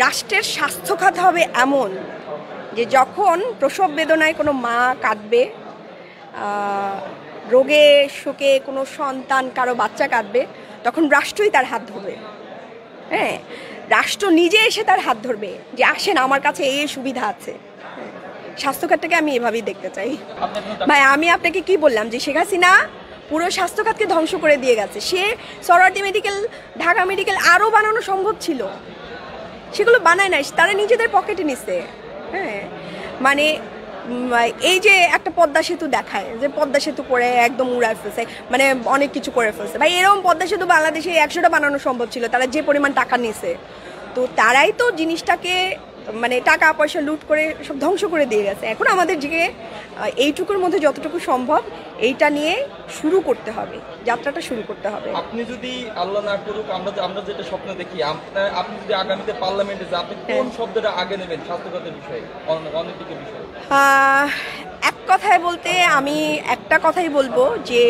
রাষ্ট্রের স্বাস্থ্য খাত হবে এমন যে যখন প্রসব বেদনায় কোনো মা কাঁদবে, রোগে শোকে কোনো সন্তান কারো বাচ্চা কাঁদবে, তখন রাষ্ট্রই তার হাত ধরবে। হ্যাঁ, রাষ্ট্র নিজে এসে তার হাত ধরবে যে আসেন আমার কাছে এই সুবিধা আছে। স্বাস্থ্যখাতটাকে আমি এভাবেই দেখতে চাই। ভাই আমি আপনাকে কি বললাম যে শেখ হাসিনা পুরো স্বাস্থ্যখাতকে ধ্বংস করে দিয়ে গেছে। সে সরোয়ার্দী মেডিকেল, ঢাকা মেডিকেল আরও বানানো সম্ভব ছিল, সেগুলো বানায় নাই, তারা নিজেদের পকেটে নিচ্ছে। হ্যাঁ, মানে এই যে একটা পদ্মা সেতু দেখায় যে পদ্মা সেতু করে একদম উড়ায় ফেলছে, মানে অনেক কিছু করে ফেলছে। ভাই এরকম পদ্মা সেতু বাংলাদেশে 100টা বানানো সম্ভব ছিল, তারা যে পরিমাণ টাকা নিছে। তো তারাই তো জিনিসটাকে মানে টাকা পয়সা লুট করে সব ধ্বংস করে দিয়ে গেছে। এখন আমাদের যে এইটুকুর মধ্যে যতটুকু সম্ভব এইটা নিয়ে শুরু করতে হবে, যাত্রাটা শুরু করতে হবে। আপনি যদি আল্লাহ না করুক আমরা যেটা স্বপ্ন দেখি, আপনি যদি আগামীতে পার্লামেন্টে যান, আপনি কোন শব্দটা আগে নেবেন স্বাস্থ্যগতের বিষয়ে, অনৈতিকের বিষয়ে? এক কথায় বলতে আমি একটা কথাই বলবো যে